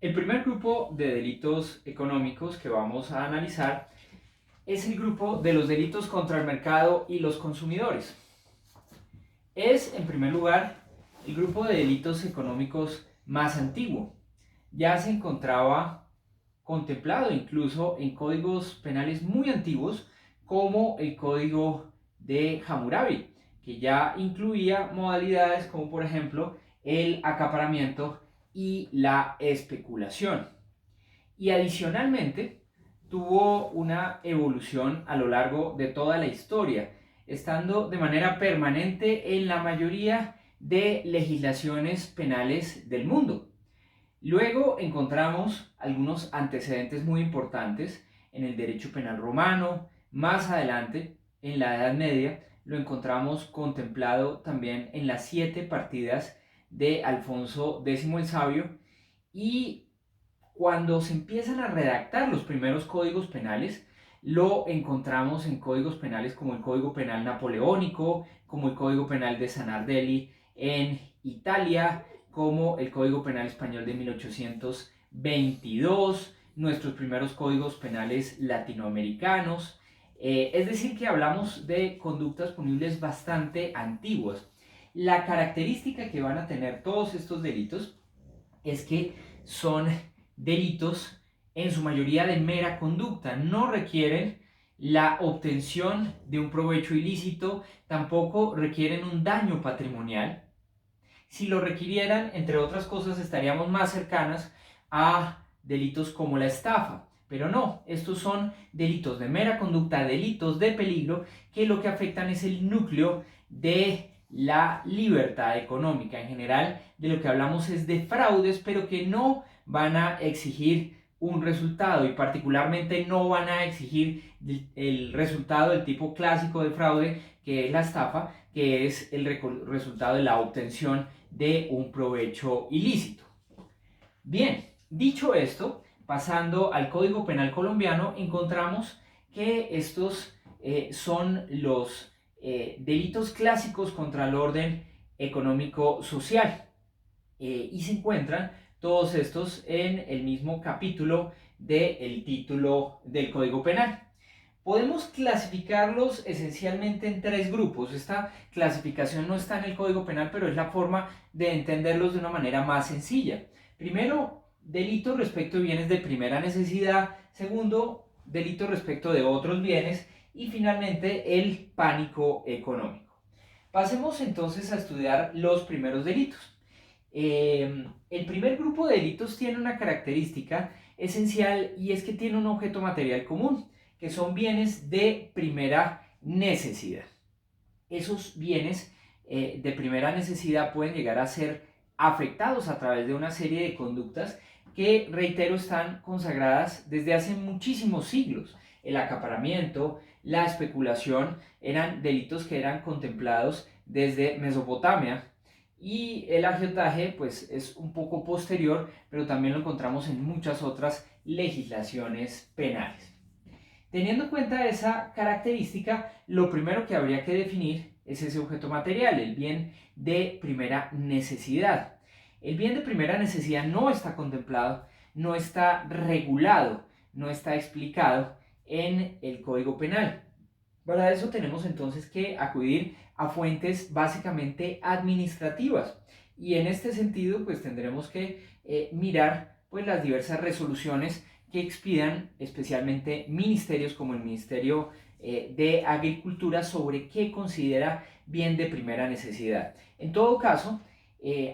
El primer grupo de delitos económicos que vamos a analizar es el grupo de los delitos contra el mercado y los consumidores. Es, en primer lugar, el grupo de delitos económicos más antiguo. Ya se encontraba contemplado incluso en códigos penales muy antiguos, como el Código de Hammurabi, que ya incluía modalidades como por ejemplo el acaparamiento y la especulación. Y adicionalmente tuvo una evolución a lo largo de toda la historia, estando de manera permanente en la mayoría de legislaciones penales del mundo. Luego encontramos algunos antecedentes muy importantes en el derecho penal romano. Más adelante, en la Edad Media, lo encontramos contemplado también en las 7 partidas de Alfonso X el Sabio. Y cuando se empiezan a redactar los primeros códigos penales, lo encontramos en códigos penales como el Código Penal Napoleónico, como el Código Penal de Sanardelli en Italia, como el Código Penal Español de 1822, nuestros primeros códigos penales latinoamericanos. Es decir, que hablamos de conductas punibles bastante antiguas. La característica que van a tener todos estos delitos es que son delitos en su mayoría de mera conducta, no requieren la obtención de un provecho ilícito, tampoco requieren un daño patrimonial. Si lo requirieran, entre otras cosas, estaríamos más cercanas a delitos como la estafa. Pero no, estos son delitos de mera conducta, delitos de peligro, que lo que afectan es el núcleo de la libertad económica. En general, de lo que hablamos es de fraudes, pero que no van a exigir un resultado y particularmente no van a exigir el resultado del tipo clásico de fraude, que es la estafa, que es el resultado de la obtención de un provecho ilícito. Bien, dicho esto, pasando al Código Penal colombiano, encontramos que estos son los delitos clásicos contra el orden económico-social y se encuentran todos estos en el mismo capítulo del título del Código Penal. Podemos clasificarlos esencialmente en 3 grupos. Esta clasificación no está en el Código Penal, pero es la forma de entenderlos de una manera más sencilla. Primero, delitos respecto de bienes de primera necesidad. Segundo, delitos respecto de otros bienes. Y finalmente, el pánico económico. Pasemos entonces a estudiar los primeros delitos. El primer grupo de delitos tiene una característica esencial y es que tiene un objeto material común, que son bienes de primera necesidad. Esos bienes de primera necesidad pueden llegar a ser afectados a través de una serie de conductas que, reitero, están consagradas desde hace muchísimos siglos. El acaparamiento, la especulación eran delitos que eran contemplados desde Mesopotamia, y el agiotaje pues es un poco posterior, pero también lo encontramos en muchas otras legislaciones penales. Teniendo en cuenta esa característica, lo primero que habría que definir es ese objeto material, el bien de primera necesidad. El bien de primera necesidad no está contemplado, no está regulado, no está explicado en el Código Penal. Para eso tenemos entonces que acudir a fuentes básicamente administrativas, y en este sentido pues tendremos que mirar pues las diversas resoluciones que expidan especialmente ministerios como el Ministerio de Agricultura sobre qué considera bien de primera necesidad. En todo caso,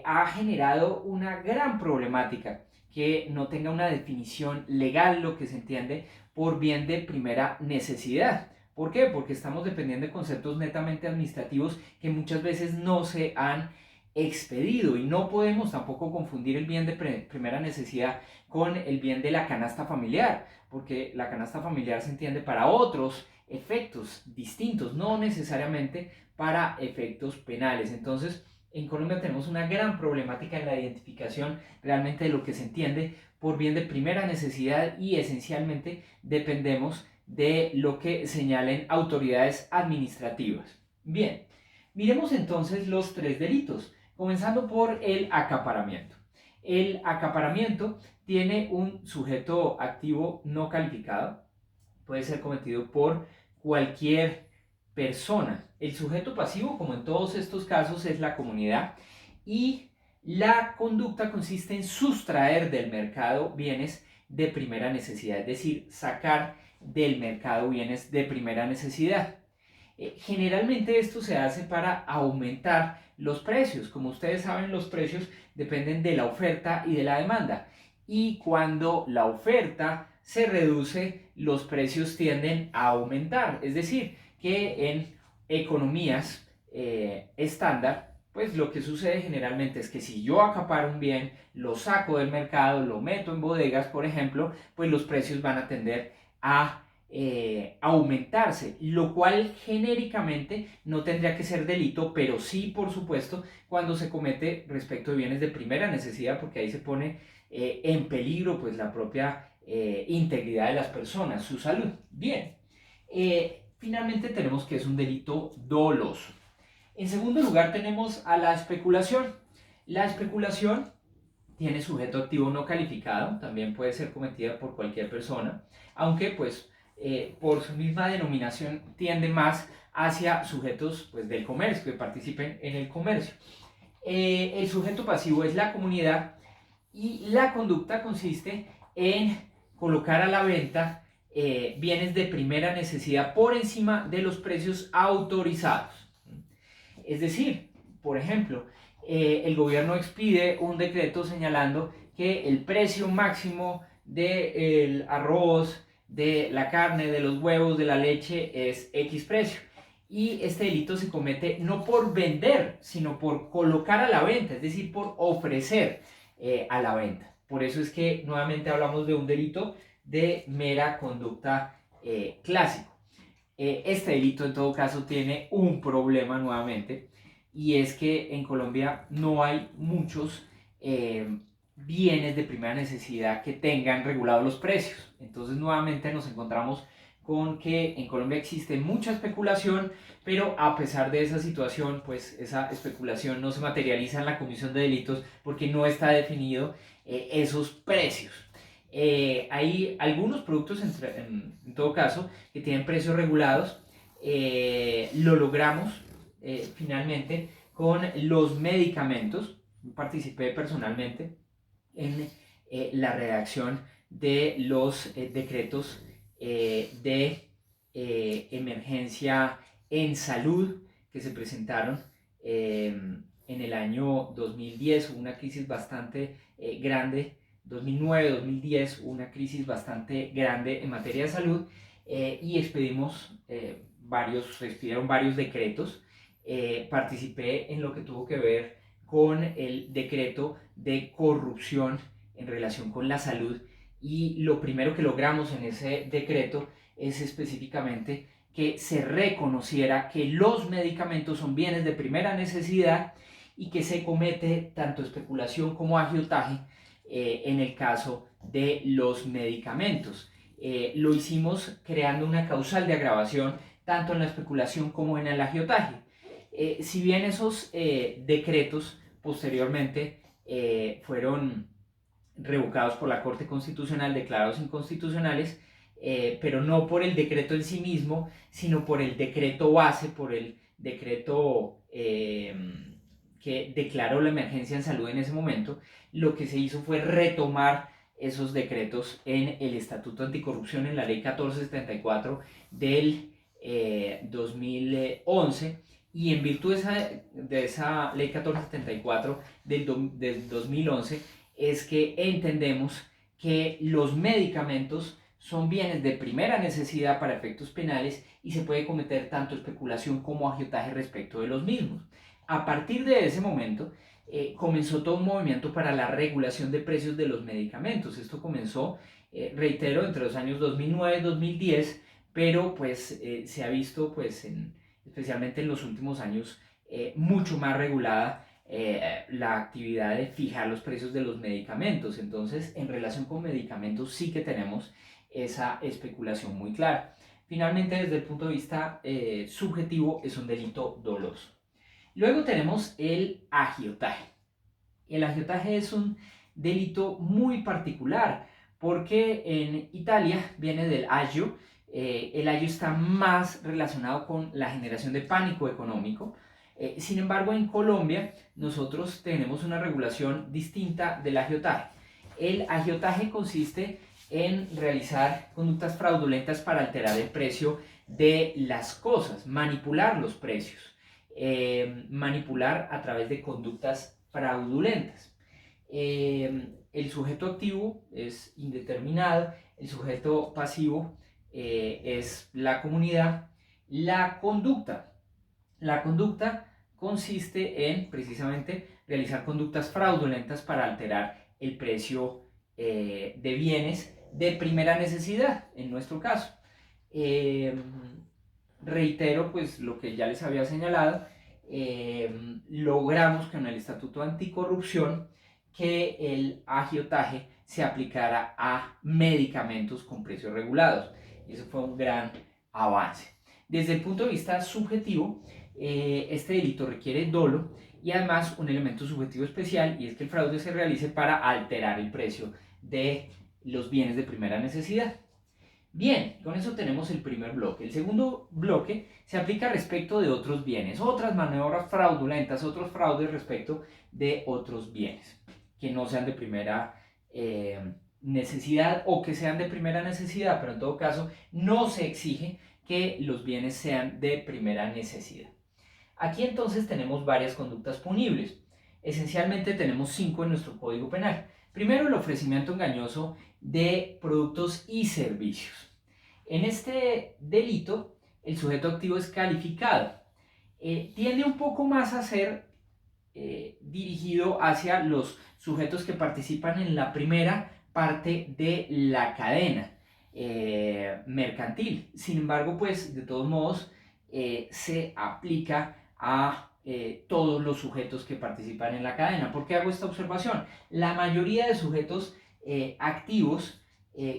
ha generado una gran problemática que no tenga una definición legal lo que se entiende por bien de primera necesidad. ¿Por qué? Porque estamos dependiendo de conceptos netamente administrativos que muchas veces no se han expedido, y no podemos tampoco confundir el bien de primera necesidad con el bien de la canasta familiar, porque la canasta familiar se entiende para otros efectos distintos, no necesariamente para efectos penales. Entonces, en Colombia tenemos una gran problemática en la identificación realmente de lo que se entiende por bien de primera necesidad, y esencialmente dependemos de lo que señalen autoridades administrativas. Bien, miremos entonces los 3 delitos, comenzando por el acaparamiento. El acaparamiento tiene un sujeto activo no calificado, puede ser cometido por cualquier persona. El sujeto pasivo, como en todos estos casos, es la comunidad, y la conducta consiste en sustraer del mercado bienes de primera necesidad, es decir, sacar del mercado bienes de primera necesidad. Generalmente esto se hace para aumentar los precios. Como ustedes saben, los precios dependen de la oferta y de la demanda. Y cuando la oferta se reduce, los precios tienden a aumentar. Es decir, que en economías estándar, pues lo que sucede generalmente es que si yo acaparo un bien, lo saco del mercado, lo meto en bodegas, por ejemplo, pues los precios van a tender a aumentarse, lo cual genéricamente no tendría que ser delito, pero sí, por supuesto, cuando se comete respecto de bienes de primera necesidad, porque ahí se pone en peligro pues la propia integridad de las personas, su salud. Bien, finalmente tenemos que es un delito doloso. En segundo lugar tenemos a la especulación. La especulación tiene sujeto activo no calificado, también puede ser cometida por cualquier persona, aunque pues por su misma denominación tiende más hacia sujetos pues, del comercio, que participen en el comercio. El sujeto pasivo es la comunidad, y la conducta consiste en colocar a la venta bienes de primera necesidad por encima de los precios autorizados. Es decir, por ejemplo, el gobierno expide un decreto señalando que el precio máximo del arroz, de la carne, de los huevos, de la leche es X precio. Y este delito se comete no por vender, sino por colocar a la venta, es decir, por ofrecer a la venta. Por eso es que nuevamente hablamos de un delito de mera conducta clásico. Este delito en todo caso tiene un problema nuevamente, y es que en Colombia no hay muchos bienes de primera necesidad que tengan regulados los precios. Entonces nuevamente nos encontramos con que en Colombia existe mucha especulación, pero a pesar de esa situación, pues esa especulación no se materializa en la comisión de delitos porque no está definido esos precios. Hay algunos productos en todo caso que tienen precios regulados. Lo logramos finalmente con los medicamentos. Participé personalmente en la redacción de los decretos de emergencia en salud que se presentaron en el año 2010. Hubo una crisis bastante grande. 2009-2010, una crisis bastante grande en materia de salud, y expidieron varios decretos. Participé en lo que tuvo que ver con el decreto de corrupción en relación con la salud, y lo primero que logramos en ese decreto es específicamente que se reconociera que los medicamentos son bienes de primera necesidad y que se comete tanto especulación como agiotaje en el caso de los medicamentos. Lo hicimos creando una causal de agravación tanto en la especulación como en el agiotaje. Si bien esos decretos posteriormente fueron revocados por la Corte Constitucional, declarados inconstitucionales, pero no por el decreto en sí mismo, sino por el decreto base, por el decreto que declaró la emergencia en salud en ese momento. Lo que se hizo fue retomar esos decretos en el Estatuto Anticorrupción, en la Ley 1474 del 2011, y en virtud de esa Ley 1474 del 2011 es que entendemos que los medicamentos son bienes de primera necesidad para efectos penales y se puede cometer tanto especulación como agiotaje respecto de los mismos. A partir de ese momento comenzó todo un movimiento para la regulación de precios de los medicamentos. Esto comenzó, reitero, entre los años 2009 y 2010, pero pues se ha visto pues especialmente en los últimos años mucho más regulada la actividad de fijar los precios de los medicamentos. Entonces, en relación con medicamentos sí que tenemos esa especulación muy clara. Finalmente, desde el punto de vista subjetivo, es un delito doloso. Luego tenemos el agiotaje. El agiotaje es un delito muy particular, porque en Italia viene del agio. El agio está más relacionado con la generación de pánico económico. Sin embargo, en Colombia nosotros tenemos una regulación distinta del agiotaje. El agiotaje consiste en realizar conductas fraudulentas para alterar el precio de las cosas, manipular los precios, manipular a través de conductas fraudulentas. El sujeto activo es indeterminado, el sujeto pasivo es la comunidad. La conducta consiste en precisamente realizar conductas fraudulentas para alterar el precio de bienes de primera necesidad, en nuestro caso. Reitero pues lo que ya les había señalado, logramos con el Estatuto Anticorrupción que el agiotaje se aplicara a medicamentos con precios regulados. Y eso fue un gran avance. Desde el punto de vista subjetivo, este delito requiere dolo y además un elemento subjetivo especial, y es que el fraude se realice para alterar el precio de los bienes de primera necesidad. Bien, con eso tenemos el primer bloque. El segundo bloque se aplica respecto de otros bienes, otras maniobras fraudulentas, otros fraudes respecto de otros bienes que no sean de primera necesidad o que sean de primera necesidad, pero en todo caso no se exige que los bienes sean de primera necesidad. Aquí entonces tenemos varias conductas punibles. Esencialmente tenemos 5 en nuestro Código Penal. Primero, el ofrecimiento engañoso de productos y servicios. En este delito, el sujeto activo es calificado. Tiende un poco más a ser dirigido hacia los sujetos que participan en la primera parte de la cadena mercantil. Sin embargo, pues de todos modos se aplica a todos los sujetos que participan en la cadena. ¿Por qué hago esta observación? La mayoría de sujetos activos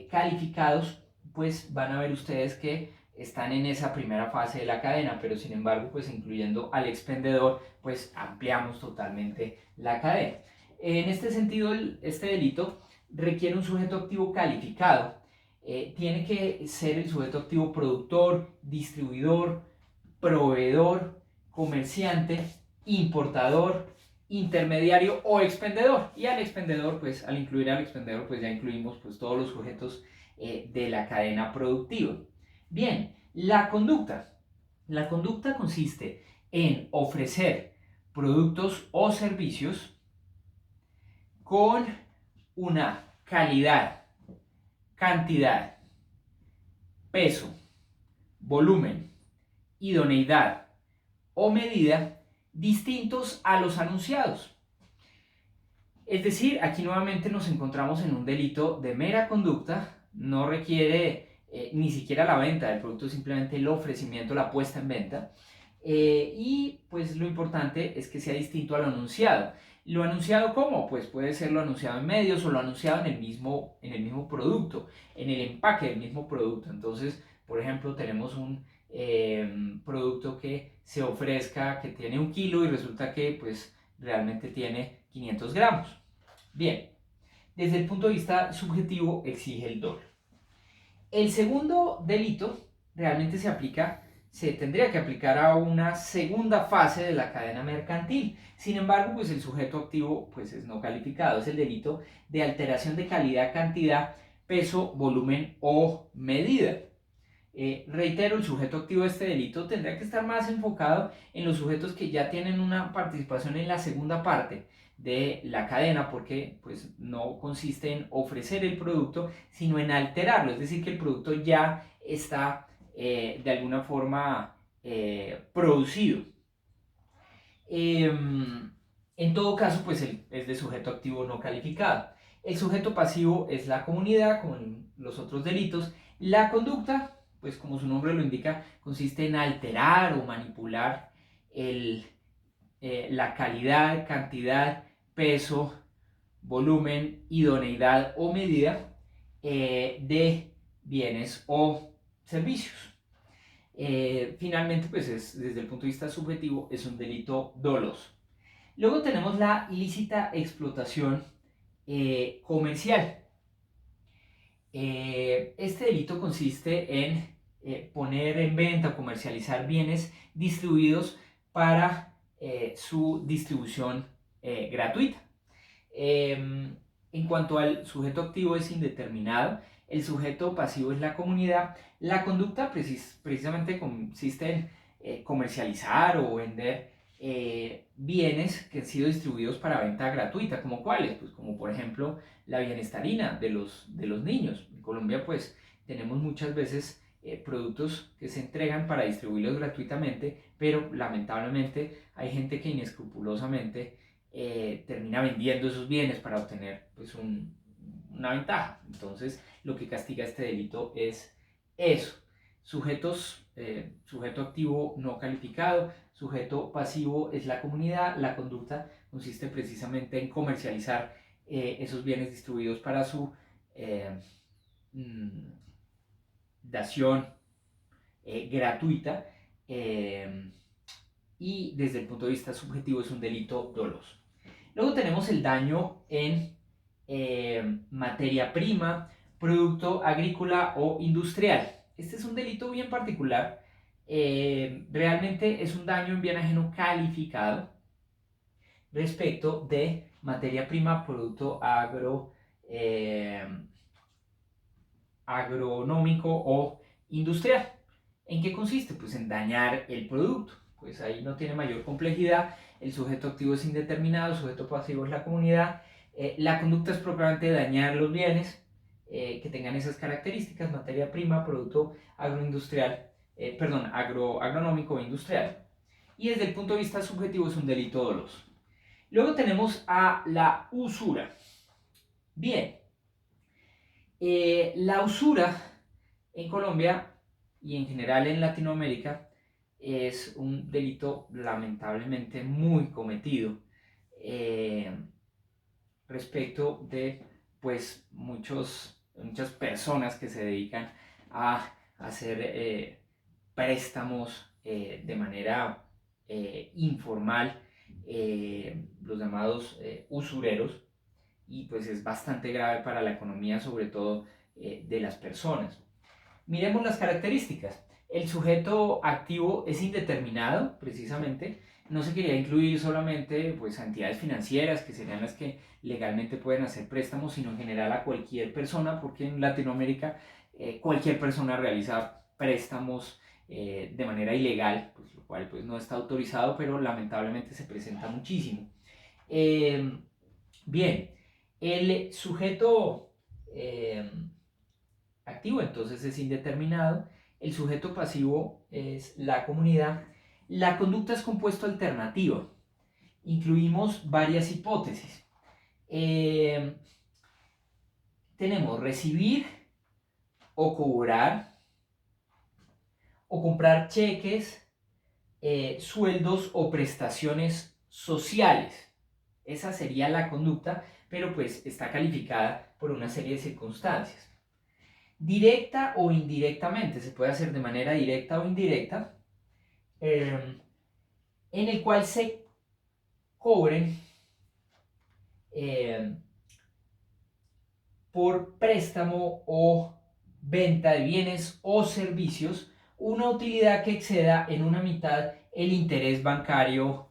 calificados, pues van a ver ustedes que están en esa primera fase de la cadena, pero sin embargo, pues incluyendo al expendedor, pues ampliamos totalmente la cadena. En este sentido, este delito requiere un sujeto activo calificado. Tiene que ser el sujeto activo productor, distribuidor, proveedor, comerciante, importador, intermediario o expendedor. Y al expendedor, pues al incluir al expendedor, pues ya incluimos pues todos los sujetos de la cadena productiva. Bien, la conducta. La conducta consiste en ofrecer productos o servicios con una calidad, cantidad, peso, volumen, idoneidad o medida distintos a los anunciados. Es decir, aquí nuevamente nos encontramos en un delito de mera conducta, no requiere ni siquiera la venta del producto, simplemente el ofrecimiento, la puesta en venta. Y pues lo importante es que sea distinto a lo anunciado. ¿Lo anunciado cómo? Pues puede ser lo anunciado en medios o lo anunciado en el mismo producto, en el empaque del mismo producto. Entonces, por ejemplo, tenemos un producto que se ofrezca que tiene 1 kilo y resulta que pues realmente tiene 500 gramos. Bien, desde el punto de vista subjetivo exige el doble. El segundo delito realmente se tendría que aplicar a una segunda fase de la cadena mercantil. Sin embargo, pues el sujeto activo pues es no calificado. Es el delito de alteración de calidad, cantidad, peso, volumen o medida. Reitero, el sujeto activo de este delito tendría que estar más enfocado en los sujetos que ya tienen una participación en la segunda parte de la cadena, porque pues no consiste en ofrecer el producto, sino en alterarlo, es decir, que el producto ya está de alguna forma producido. En todo caso, pues es de sujeto activo no calificado. El sujeto pasivo es la comunidad, como en los otros delitos. La conducta, pues como su nombre lo indica, consiste en alterar o manipular la calidad, cantidad, peso, volumen, idoneidad o medida de bienes o servicios. Finalmente, pues desde el punto de vista subjetivo, es un delito doloso. Luego tenemos la ilícita explotación comercial. Este delito consiste en poner en venta o comercializar bienes distribuidos para su distribución gratuita. En cuanto al sujeto activo es indeterminado, el sujeto pasivo es la comunidad. La conducta precisamente consiste en comercializar o vender bienes que han sido distribuidos para venta gratuita, como cuáles, pues como por ejemplo la bienestarina de los niños. En Colombia pues tenemos muchas veces productos que se entregan para distribuirlos gratuitamente, pero lamentablemente hay gente que inescrupulosamente termina vendiendo esos bienes para obtener pues una ventaja. Entonces lo que castiga este delito es eso. Sujeto activo no calificado, sujeto pasivo es la comunidad. La conducta consiste precisamente en comercializar esos bienes distribuidos para su mm, dación gratuita, y desde el punto de vista subjetivo es un delito doloso. Luego tenemos el daño en materia prima, producto agrícola o industrial. Este es un delito bien particular. Realmente es un daño en bien ajeno calificado respecto de materia prima, producto agronómico o industrial. ¿En qué consiste? Pues en dañar el producto. Pues ahí no tiene mayor complejidad. El sujeto activo es indeterminado, el sujeto pasivo es la comunidad. La conducta es propiamente dañar los bienes que tengan esas características: materia prima, producto agronómico o industrial. Y desde el punto de vista subjetivo es un delito doloso. Luego tenemos a la usura. Bien, la usura en Colombia y en general en Latinoamérica es un delito lamentablemente muy cometido respecto de pues muchas personas que se dedican a hacer préstamos de manera informal, los llamados usureros, y pues es bastante grave para la economía, sobre todo de las personas. Miremos las características. El sujeto activo es indeterminado, precisamente. No se quería incluir solamente pues, a entidades financieras, que serían las que legalmente pueden hacer préstamos, sino en general a cualquier persona, porque en Latinoamérica cualquier persona realiza préstamos de manera ilegal, pues, lo cual pues, no está autorizado, pero lamentablemente se presenta muchísimo. Bien, el sujeto activo entonces es indeterminado, el sujeto pasivo es la comunidad. La conducta es compuesto alternativo. Incluimos varias hipótesis. Tenemos recibir o cobrar o comprar cheques, sueldos o prestaciones sociales. Esa sería la conducta, pero pues está calificada por una serie de circunstancias. Directa o indirectamente, se puede hacer de manera directa o indirecta, en el cual se cobren por préstamo o venta de bienes o servicios una utilidad que exceda en una mitad el interés bancario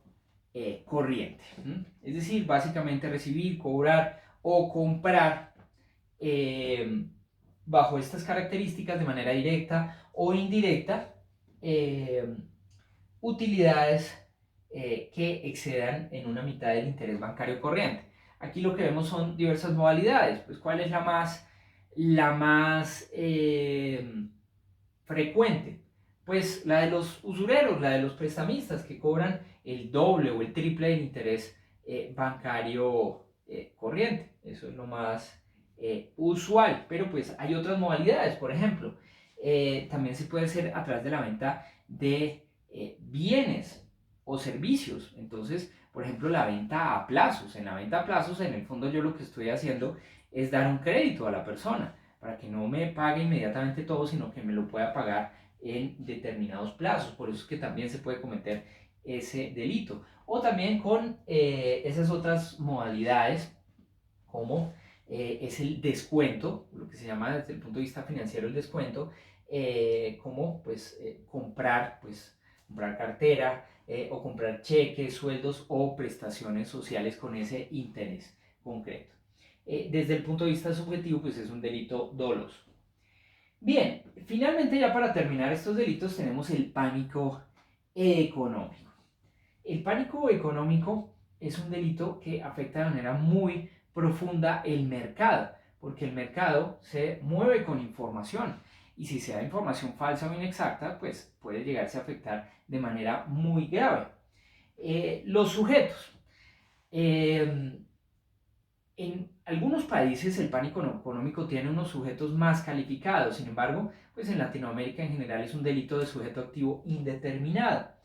corriente. Es decir, básicamente recibir, cobrar o comprar bajo estas características de manera directa o indirecta utilidades que excedan en una mitad del interés bancario corriente. Aquí lo que vemos son diversas modalidades. Pues, ¿cuál es la más frecuente? Pues la de los usureros, la de los prestamistas que cobran el doble o el triple del interés bancario corriente. Eso es lo más usual, pero pues hay otras modalidades. Por ejemplo, también se puede hacer a través de la venta de bienes o servicios. Entonces, por ejemplo, la venta a plazos. En la venta a plazos, en el fondo yo lo que estoy haciendo es dar un crédito a la persona para que no me pague inmediatamente todo, sino que me lo pueda pagar en determinados plazos. Por eso es que también se puede cometer ese delito. O también con esas otras modalidades como es el descuento, lo que se llama desde el punto de vista financiero el descuento, como pues comprar cartera o comprar cheques, sueldos o prestaciones sociales con ese interés concreto. Desde el punto de vista subjetivo, pues es un delito doloso. Bien, finalmente ya para terminar estos delitos tenemos el pánico económico. El pánico económico es un delito que afecta de manera muy profunda el mercado, porque el mercado se mueve con información y si se da información falsa o inexacta, pues puede llegarse a afectar de manera muy grave. Los sujetos. Eh, en algunos países el pánico económico tiene unos sujetos más calificados, sin embargo, pues en Latinoamérica en general es un delito de sujeto activo indeterminado.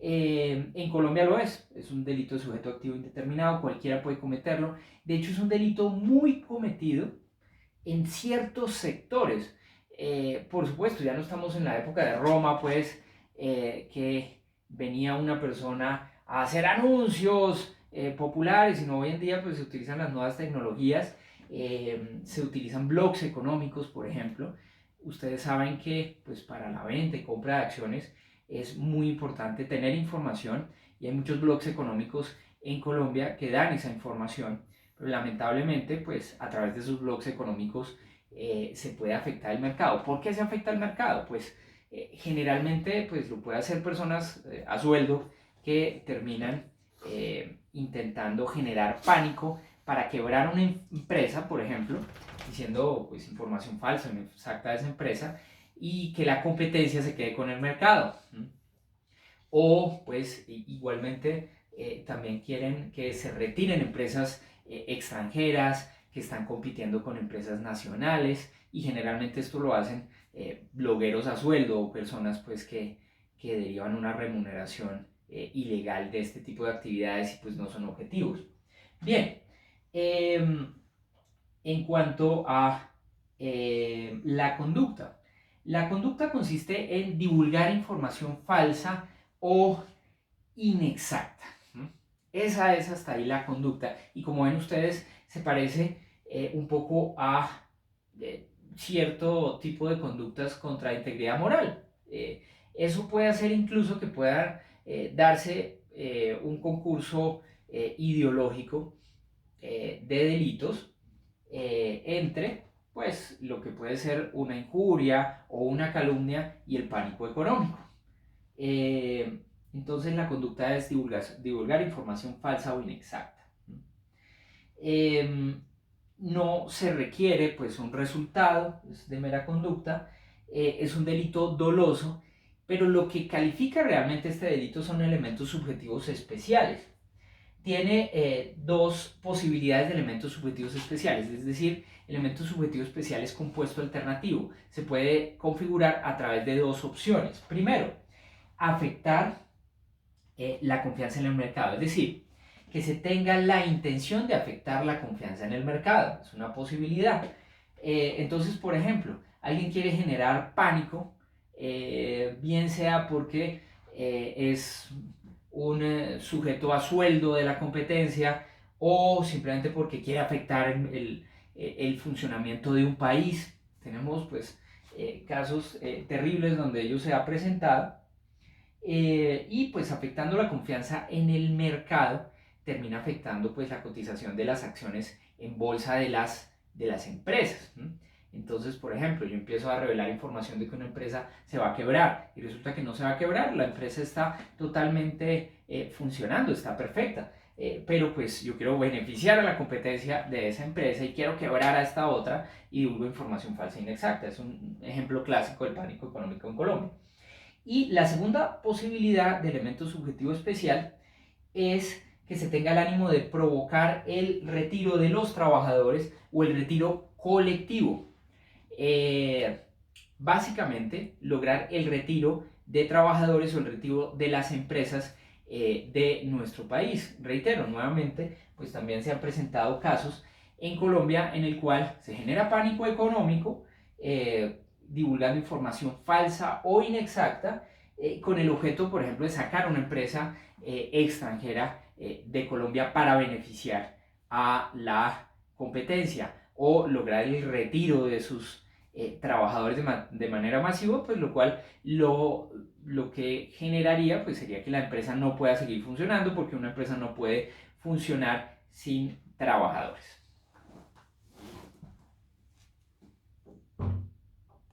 En Colombia lo es un delito de sujeto activo indeterminado, cualquiera puede cometerlo. De hecho, es un delito muy cometido en ciertos sectores. Por supuesto, ya no estamos en la época de Roma, pues, que venía una persona a hacer anuncios populares, sino hoy en día pues se utilizan las nuevas tecnologías, se utilizan blogs económicos, por ejemplo. Ustedes saben que pues para la venta y compra de acciones es muy importante tener información y hay muchos blogs económicos en Colombia que dan esa información, pero lamentablemente pues a través de esos blogs económicos se puede afectar el mercado. ¿Por qué se afecta el mercado? Pues generalmente pues lo puede hacer personas a sueldo que terminan intentando generar pánico para quebrar una empresa, por ejemplo, diciendo pues información falsa, inexacta de esa empresa, y que la competencia se quede con el mercado. O pues igualmente también quieren que se retiren empresas extranjeras que están compitiendo con empresas nacionales y generalmente esto lo hacen blogueros a sueldo o personas pues que derivan una remuneración ilegal de este tipo de actividades y pues no son objetivos. Bien, en cuanto a la conducta consiste en divulgar información falsa o inexacta. Esa es hasta ahí la conducta. Y como ven ustedes, se parece un poco a cierto tipo de conductas contra integridad moral. Eso puede hacer incluso que pueda darse un concurso ideológico de delitos entre pues lo que puede ser una injuria o una calumnia y el pánico económico. Entonces la conducta es divulgar información falsa o inexacta. No se requiere pues un resultado de mera conducta, es un delito doloso, pero lo que califica realmente este delito son elementos subjetivos especiales. Tiene dos posibilidades de elementos subjetivos especiales, es decir, elemento subjetivo especial es compuesto alternativo. Se puede configurar a través de dos opciones. Primero, afectar la confianza en el mercado, es decir, que se tenga la intención de afectar la confianza en el mercado, es una posibilidad. Entonces, por ejemplo, alguien quiere generar pánico, bien sea porque es un sujeto a sueldo de la competencia o simplemente porque quiere afectar el funcionamiento de un país. Tenemos pues casos terribles donde ello se ha presentado y pues afectando la confianza en el mercado termina afectando pues la cotización de las acciones en bolsa de las empresas. Entonces, por ejemplo, yo empiezo a revelar información de que una empresa se va a quebrar y resulta que no se va a quebrar, la empresa está totalmente funcionando, está perfecta. Pero pues yo quiero beneficiar a la competencia de esa empresa y quiero quebrar a esta otra y divulgo información falsa e inexacta. Es un ejemplo clásico del pánico económico en Colombia. Y la segunda posibilidad de elemento subjetivo especial es que se tenga el ánimo de provocar el retiro de los trabajadores o el retiro colectivo. Básicamente, lograr el retiro de trabajadores o el retiro de las empresas de nuestro país. Reitero, nuevamente, pues también se han presentado casos en Colombia en el cual se genera pánico económico, divulgando información falsa o inexacta, con el objeto, por ejemplo, de sacar una empresa extranjera de Colombia para beneficiar a la competencia o lograr el retiro de sus trabajadores de manera masiva, pues lo cual lo que generaría pues sería que la empresa no pueda seguir funcionando, porque una empresa no puede funcionar sin trabajadores.